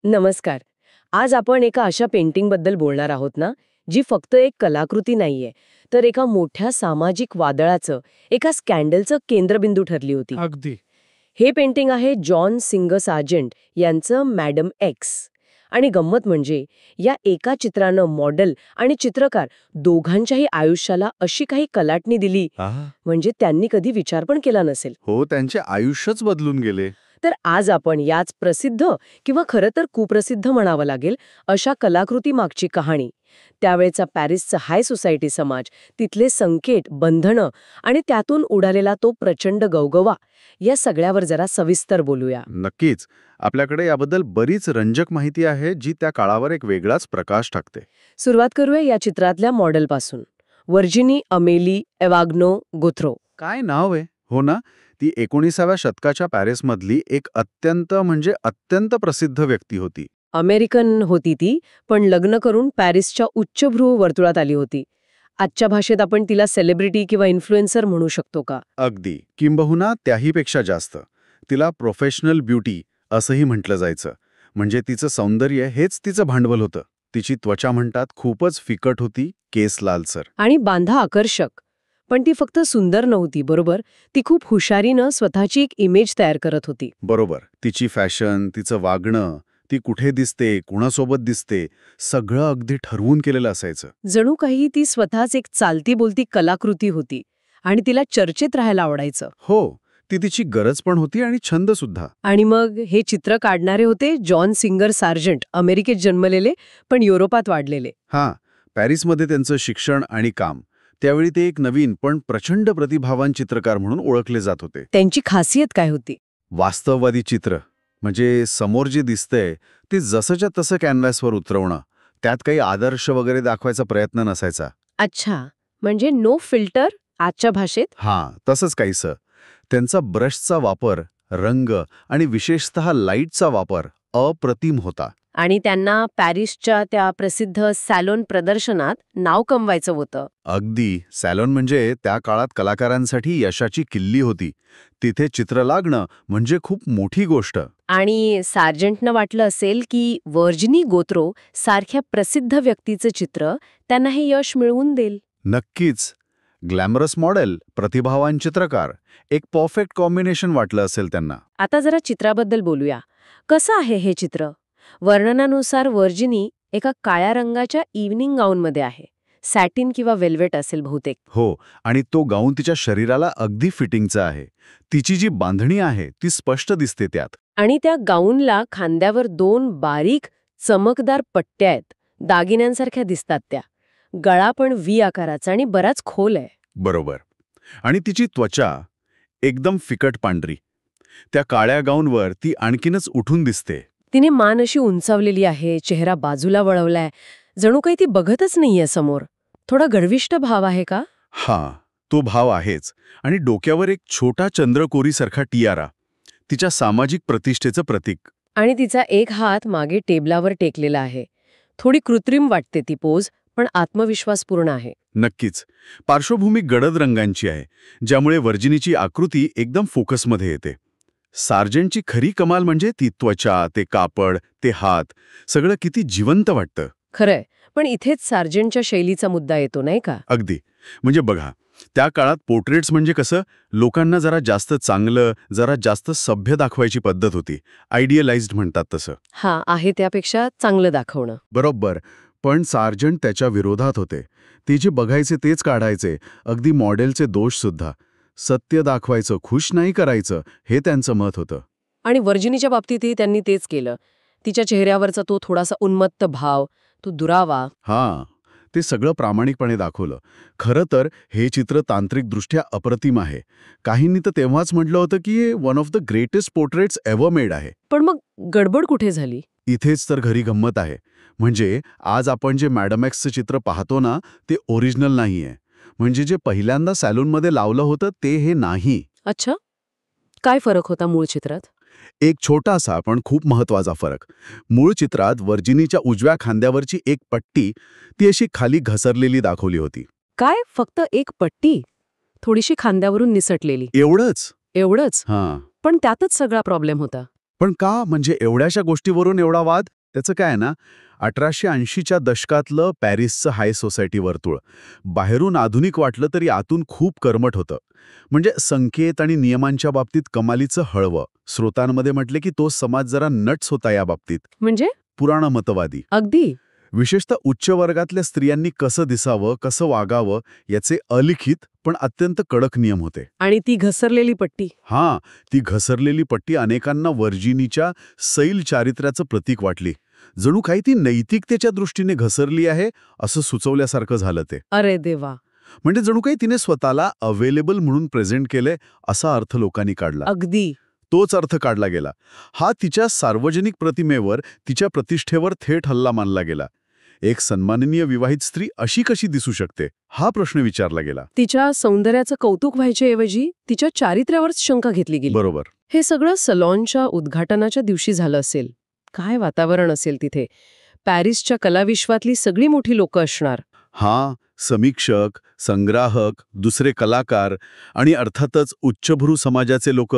नमस्कार. आज आपण एका अशा पेंटिंगबद्दल बोलणार आहोत ना, जी फक्त एक कलाकृती नाहीये, तर एका मोठ्या सामाजिक वादळाचं, एका स्कॅन्डलचं केंद्रबिंदू ठरली होती. अगदी. हे पेंटिंग आहे जॉन सिंगर सार्जंट यांचं मॅडम एक्स. आणि गंमत म्हणजे या एका चित्रानं मॉडेल आणि चित्रकार दोघांच्याही आयुष्याला अशी काही कलाटणी दिली, आहा. म्हणजे त्यांनी कधी विचार पण केला नसेल. हो, त्यांचे आयुष्यच बदलून गेले. तर आज आपण याच प्रसिद्ध किंवा खरं तर कुप्रसिद्ध म्हणावं लागेल अशा कलाकृती मागची कहाणी, त्यावेळचा पॅरिसचा हाय सोसायटी समाज, तिथले संकेत, बंधनं आणि त्यातून उडालेला तो प्रचंड गवगवा, या सगळ्यावर जरा सविस्तर बोलूया. नक्कीच. आपल्याकडे याबद्दल बरीच रंजक माहिती आहे, जी त्या काळावर एक वेगळाच प्रकाश टाकते. सुरुवात करूया या चित्रातल्या मॉडेलपासून. वर्जिनी अमेली एवाग्नो गुथ्रो. काय नाव आहे? हो ना, ती 19व्या शतकाच्या पॅरिसमधली एक अत्यंत प्रसिद्ध व्यक्ती होती. अमेरिकन होती ती, पण लग्न करून पॅरिसच्या उच्चभ्रू वर्तुळात आली होती. आजच्या भाषेत आपण तिला सेलिब्रिटी किंवा इन्फ्लुएन्सर म्हणू शकतो का? अगदी. किंबहुना त्याहीपेक्षा जास्त. तिला प्रोफेशनल ब्युटी असंही म्हटलं जायचं. म्हणजे तिचं सौंदर्य हेच तिचं भांडवल होतं. तिची त्वचा म्हणतात खूपच फिकट होती, केस लालसर. आणि बांधा आकर्षक. पण ती फक्त सुंदर नव्हती, बरोबर? ती खूप हुशारीनं स्वतःची एक इमेज तयार करत होती. बरोबर. तिची फॅशन, तिचं वागणं, ती कुठे दिसते, कुणासोबत दिसते, सगळं अगदी ठरवून केलेलं असायचं. जणू काही ती स्वतःच एक चालती बोलती कलाकृती होती आणि तिला चर्चेत राहायला आवडायचं. हो, ती तिची गरज पण होती आणि छंद सुद्धा. आणि मग हे चित्र काढणारे होते जॉन सिंगर सार्जंट, अमेरिकेत जन्मलेले पण युरोपात वाढलेले. हां, पॅरिसमध्ये त्यांचं शिक्षण आणि काम. त्यावेळी ते एक नवीन पण प्रचंड प्रतिभावान चित्रकार म्हणून ओळखले जात होते. त्यांची खासियत काय होती? वास्तववादी चित्र. म्हणजे समोर जे दिसतंय ते जसंच्या तसं कॅनव्हासवर उतरवणं. त्यात काही आदर्श वगैरे दाखवायचा प्रयत्न नसायचा. अच्छा, म्हणजे नो फिल्टर आजच्या भाषेत? हां, तसंच काहीसं. त्यांचा ब्रशचा वापर, रंग आणि विशेषतः लाईटचा वापर अप्रतिम होता. आणि त्यांना पॅरिसच्या त्या प्रसिद्ध सॅलोन प्रदर्शनात नाव कमवायचं होतं. अगदी. सॅलॉन म्हणजे त्या काळात कलाकारांसाठी यशाची किल्ली होती. तिथे चित्र लागणं म्हणजे खूप मोठी गोष्ट. आणि सार्जंटनं वाटलं असेल की वर्जिनी गोत्रो सारख्या प्रसिद्ध व्यक्तीचं चित्र त्यांना हे यश मिळवून देईल. नक्कीच. ग्लॅमरस मॉडेल, प्रतिभावान चित्रकार, एक परफेक्ट कॉम्बिनेशन वाटलं असेल त्यांना. आता जरा चित्राबद्दल बोलूया. कसं आहे हे चित्र? वर्णनानुसार वर्जिनी एका काळ्या रंगाच्या इव्हनिंग गाऊनमध्ये आहे. सॅटिन किंवा वेल्वेट असेल बहुतेक. हो, आणि तो गाऊन तिच्या शरीराला अगदी फिटिंगचा आहे. तिची जी बांधणी आहे ती स्पष्ट दिसते त्यात. आणि त्या गाऊनला खांद्यावर 2 बारीक चमकदार पट्ट्या आहेत. दागिन्यांसारख्या दिसतात त्या. गळा पण व्ही आकाराचा आणि बराच खोल आहे. बरोबर. आणि तिची त्वचा एकदम फिकट पांढरी. त्या काळ्या गाऊनवर ती आणखीनच उठून दिसते. तिने मान अशी उंचावलेली आहे, चेहरा बाजूला वळवलाय. जणू काही ती बघतच नाहीये समोर. थोडा गर्विष्ठ भाव आहे का? हां, तो भाव आहेच. आणि डोक्यावर एक छोटा चंद्रकोरीसारखा टियारा. तिच्या सामाजिक प्रतिष्ठेचं प्रतीक. आणि तिचा एक हात मागे टेबलावर टेकलेला आहे. थोडी कृत्रिम वाटते ती पोज, पण आत्मविश्वासपूर्ण आहे. नक्कीच. पार्श्वभूमी गडद रंगांची आहे, ज्यामुळे वर्जिनीची आकृती एकदम फोकसमध्ये येते. सार्जंटची खरी कमाल म्हणजे ती त्वचा, ते कापड, ते हात, सगळं किती जिवंत वाटतं. खरंय, पण इथेच सार्जंटच्या शैलीचा मुद्दा येतो नाही का? अगदी. म्हणजे बघा, त्या काळात पोर्ट्रेट्स म्हणजे कसं, लोकांना जरा जास्त चांगलं, जरा जास्त सभ्य दाखवायची पद्धत होती. आयडियलाइज्ड म्हणतात तसं. हा, आहे त्यापेक्षा चांगलं दाखवणं. बरोबर. पण सार्जंट त्याच्या विरोधात होते. ते जे बघायचे तेच काढायचे, अगदी मॉडेलचे दोषसुद्धा. सत्य दाखवायचं, खुश नाही करायचं, हे त्यांचं मत होतं. आणि वर्जिनीच्या बाबतीतही त्यांनी तेच केलं. तिच्या चेहऱ्यावरचा तो थोडासा उन्मत्त भाव, तो दुरावा. हां, ते सगळं प्रामाणिकपणे दाखवलं. खरं तर हे चित्र तांत्रिकदृष्ट्या अप्रतिम आहे. काहींनी तर तेव्हाच म्हटलं होतं की हे one of the greatest portraits ever made आहे. पण मग गडबड कुठे झाली? इथेच तर खरी गंमत आहे. म्हणजे आज आपण जे मॅडम एक्सचं चित्र पाहतो ना, ते ओरिजिनल नाहीये. म्हणजे जे पहिल्यांदा सॅलूनमध्ये लावलं होतं ते हे नाही. अच्छा, काय फरक होता मूळ चित्रात? एक छोटासा पण खूप महत्वाचा फरक. मूळ चित्रात वर्जिनीच्या उजव्या खांद्यावरची एक पट्टी ती अशी खाली घसरलेली दाखवली होती. काय, फक्त एक पट्टी? थोडीशी खांद्यावरून निसटलेली? एवढंच. एवढंच? हां. पण त्यातच सगळा प्रॉब्लेम होता. पण का म्हणजे एवढ्याशा गोष्टीवरून एवढा वाद? त्याचं काय आहे ना, 1880च्या दशकातलं पॅरिसचं हाय सोसायटी वर्तुळ बाहेरून आधुनिक वाटलं तरी आतून खूप कर्मठ होतं. म्हणजे संकेत आणि नियमांच्या बाबतीत कमालीचं हळवं. स्रोतांमध्ये म्हटले की तो समाज जरा नट्स होता या बाबतीत. म्हणजे पुराणमतवादी. अगदी विशेषतः उच्च वर्गातल्या स्त्रियांनी कसं दिसावं, कसं वागावं याचे अलिखित पण अत्यंत कडक नियम होते. आणि ती घसरलेली पट्टी. हां, ती घसरलेली पट्टी अनेकांना वर्जिनीच्या सैल चारित्र्याचं प्रतीक वाटली. जणू काही ती नैतिकतेच्या दृष्टीने घसरली आहे असं सुचवल्यासारखं झालं ते. अरे देवा. म्हणजे जणू काही तिने स्वतःला अवेलेबल म्हणून प्रेझेंट केलंय असा अर्थ लोकांनी काढला. अगदी. तोच अर्थ काढला गेला. हा तिच्या सार्वजनिक प्रतिमेवर, तिच्या प्रतिष्ठेवर थेट हल्ला मानला गेला. एक सन्माननीय विवाहित स्त्री अशी कशी दिसू शकते हा प्रश्न विचारला गेला. तिच्या सौंदर्याचं कौतुक व्हायच्या ऐवजी तिच्या चारित्र्यावरच शंका घेतली गेली. बरोबर. हे सगळं सलॉनच्या उद्घाटनाच्या दिवशी झालं असेल. काय वातावरण असेल तिथे. पॅरिसच्या कलाविश्वातली सगळी मोठी लोकं असणार. हां, समीक्षक, संग्राहक, दुसरे कलाकार आणि अर्थातच उच्चभ्रू समाजाचे लोक.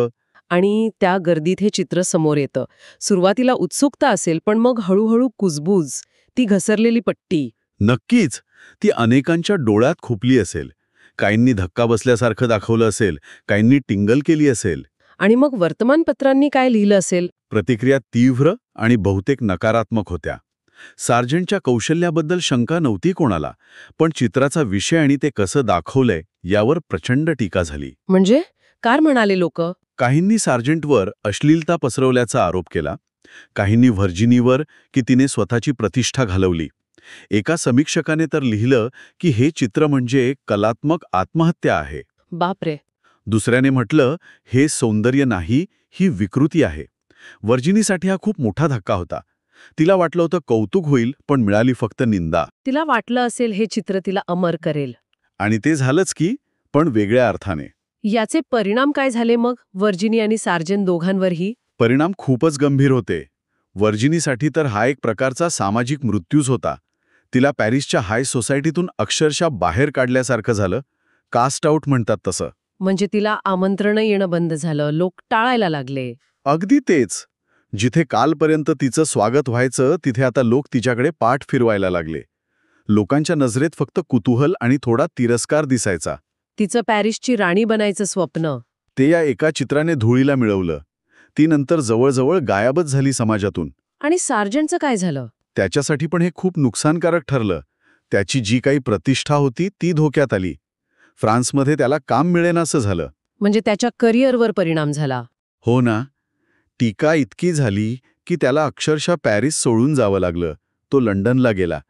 आणि त्या गर्दीत हे चित्र समोर येतं. सुरुवातीला उत्सुकता असेल, पण मग हळूहळू कुजबूज, ती घसरलेली पट्टी. नक्कीच ती अनेकांच्या डोळ्यात खुपली असेल. काहींनी धक्का बसल्यासारखं दाखवलं असेल, काहींनी टिंगल केली असेल. आणि मग वर्तमानपत्रांनी काय लिहिलं असेल. प्रतिक्रिया तीव्र आणि बहुतेक नकारात्मक होत्या. सार्जंटच्या कौशल्याबद्दल शंका नव्हती कोणाला, पण चित्राचा विषय आणि ते कसं दाखवलंय यावर प्रचंड टीका झाली. म्हणजे काय म्हणाले लोक. काहींनी सार्जंटवर अश्लीलता पसरवल्याचा आरोप केला. काहींनी व्हर्जिनीवर की तिने स्वतःची प्रतिष्ठा घालवली. एका समीक्षकाने तर लिहिलं की हे चित्र म्हणजे एक कलात्मक आत्महत्या आहे. बापरे. दुसऱ्याने म्हटलं हे सौंदर्य नाही, ही विकृती आहे. व्हर्जिनीसाठी हा खूप मोठा धक्का होता. तिला वाटलं होतं कौतुक होईल, पण मिळाली फक्त निंदा. तिला वाटलं असेल हे चित्र तिला अमर करेल. आणि ते झालंच की, पण वेगळ्या अर्थाने. याचे परिणाम काय झाले मग व्हर्जिनी आणि सार्जंट दोघांवरही. परिणाम खूपच गंभीर होते. व्हर्जिनीसाठी तर हा एक प्रकारचा सामाजिक मृत्यूच होता. तिला पॅरिसच्या हाय सोसायटीतून अक्षरशः बाहेर काढल्यासारखं झालं. कास्ट आऊट म्हणतात तसं. म्हणजे तिला आमंत्रण येणं बंद झालं, लोक टाळायला लागले. अगदी तेच. जिथे कालपर्यंत तिचं स्वागत व्हायचं तिथे आता लोक तिच्याकडे पाठ फिरवायला लागले. लोकांच्या नजरेत फक्त कुतूहल आणि थोडा तिरस्कार दिसायचा. तिचं पॅरिसची राणी बनायचं स्वप्न. ते या एका चित्राने धुळीला मिळवलं. ती नंतर जवळजवळ गायबच झाली समाजातून. आणि सार्जंटचं काय झालं. त्याच्यासाठी पण हे खूप नुकसानकारक ठरलं. त्याची जी काही प्रतिष्ठा होती ती धोक्यात आली. फ्रान्समध्ये त्याला काम मिळेनासं झालं. म्हणजे त्याच्या करिअरवर परिणाम झाला. हो ना. टीका इतकी झाली की त्याला अक्षरशः पॅरिस सोडून जावं लागलं. तो लंडनला गेला.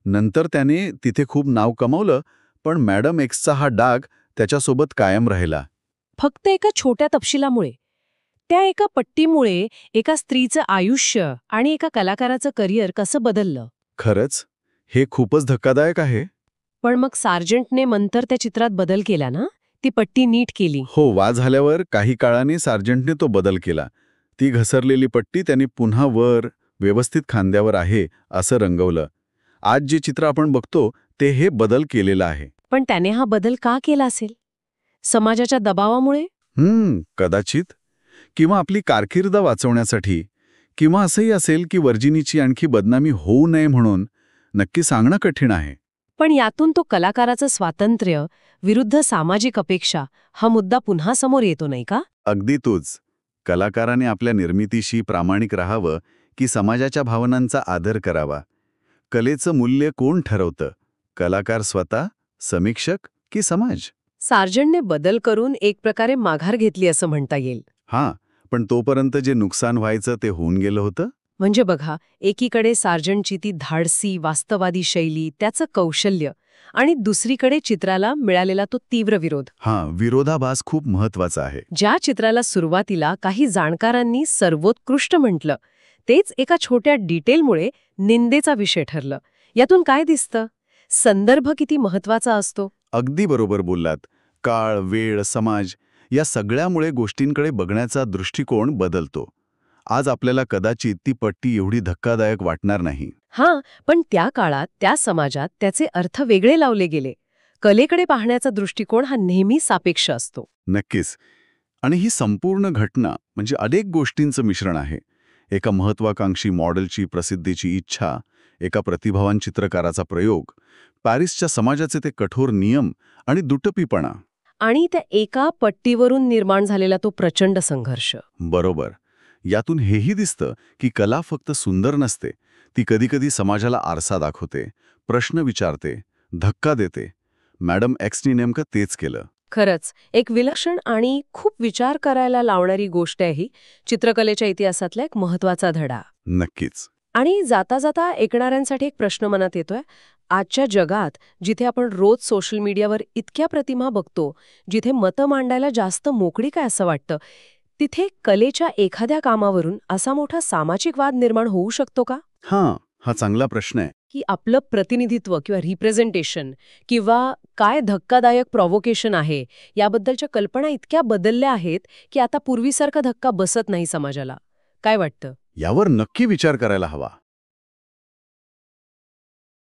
नंतर त्याने तिथे खूप नाव कमावलं, पण मॅडम एक्सचा हा डाग त्याच्यासोबत कायम राहिला. फक्त एका छोट्या तपशिलामुळे, त्या एका पट्टीमुळे एका स्त्रीचं आयुष्य आणि एका कलाकाराचं करिअर कसं बदललं. खरंच हे खूपच धक्कादायक आहे. पण मग सार्जंटने नंतर त्या चित्रात बदल केला ना. ती पट्टी नीट केली. हो, वाद झाल्यावर काही काळाने सार्जंटने तो बदल केला. ती घसरलेली पट्टी त्यांनी पुन्हा वर व्यवस्थित खांद्यावर आहे असं रंगवलं. आज जे चित्र आपण बघतो ते हे बदल केलेलं आहे. पण त्याने हा बदल का केला असेल. समाजाच्या दबावामुळे. कदाचित. किंवा आपली कारकीर्द वाचवण्यासाठी. किंवा असंही असेल की व्हर्जिनीची आणखी बदनामी होऊ नये म्हणून. नक्की सांगणं कठीण आहे. पण यातून तो कलाकाराचं स्वातंत्र्य विरुद्ध सामाजिक अपेक्षा हा मुद्दा पुन्हा समोर येतो नाही का. अगदी तूच. कलाकाराने आपल्या निर्मितीशी प्रामाणिक राहावं की समाजाच्या भावनांचा आदर करावा. कलेचं मूल्य कोण ठरवतं. कलाकार स्वतः, समीक्षक की समाज. सार्जंटने बदल करून एक प्रकारे माघार घेतली असं म्हणता येईल. हां, पण तोपर्यंत जे नुकसान व्हायचं ते होऊन गेलं होतं. म्हणजे बघा, एकीकडे सार्जंटची ती धाडसी वास्तवादी शैली, त्याचं कौशल्य, आणि दुसरीकडे चित्राला मिळालेला तो तीव्र विरोध. विरोधाभास खूप महत्वाचा आहे. ज्या चित्राला सुरुवातीला काही जाणकारांनी सर्वोत्कृष्ट म्हटलं, तेच एका छोट्या डिटेलमुळे निंदेचा विषय ठरलं. यातून काय दिसतं. संदर्भ किती महत्वाचा असतो. अगदी बरोबर बोललात. काळ, वेळ, समाज या सगळ्यामुळे गोष्टींकडे बघण्याचा दृष्टिकोन बदलतो. आज आपल्याला कदाचित ती पट्टी एवढी धक्कादायक वाटणार नाही. पण त्या काळात, त्या समाजात त्याचे अर्थ वेगळे लावले गेले. कलेकडे पाहण्याचा दृष्टिकोन हा नेहमी सापेक्ष असतो. नक्कीच. आणि ही संपूर्ण घटना म्हणजे अनेक गोष्टींचं मिश्रण आहे. एका महत्वाकांक्षी मॉडेलची प्रसिद्धीची इच्छा, एका प्रतिभावान चित्रकाराचा प्रयोग, पॅरिसच्या समाजाचे ते कठोर नियम आणि दुटप्पीपणा. आणि त्या एका पट्टीवरून निर्माण झालेला तो प्रचंड संघर्ष. बरोबर. यातून हेही दिसतं की कला फक्त सुंदर नसते, ती कधीकधी समाजाला आरसा दाखवते, प्रश्न विचारते, धक्का देते. मॅडम एक्सनी नेमकं तेच केलं. खरंच एक विलक्षण आणि खूप विचार करायला लावणारी गोष्ट आहे ही, चित्रकलेच्या इतिहासातला एक महत्वाचा धडा. नक्कीच. आणि जाता जाता ऐकणाऱ्यांसाठी एक प्रश्न मनात येतोय. आजच्या जगात जिथे आपण रोज सोशल मीडियावर इतक्या प्रतिमा बघतो, जिथे मतं मांडायला जास्त मोकळीक आहे असं वाटतं, तिथे कलेच्या एखाद्या कामावरून असा मोठा सामाजिक वाद निर्माण होऊ शकतो का? हा चांगला प्रश्न आहे. की आपलं प्रतिनिधित्व किंवा रिप्रेझेंटेशन किंवा काय धक्कादायक प्रॉव्होकेशन आहे याबद्दलच्या कल्पना इतक्या बदलल्या आहेत की आता पूर्वीसारखा धक्का बसत नाही समाजाला. काय वाटतं? यावर नक्की विचार करायला हवा.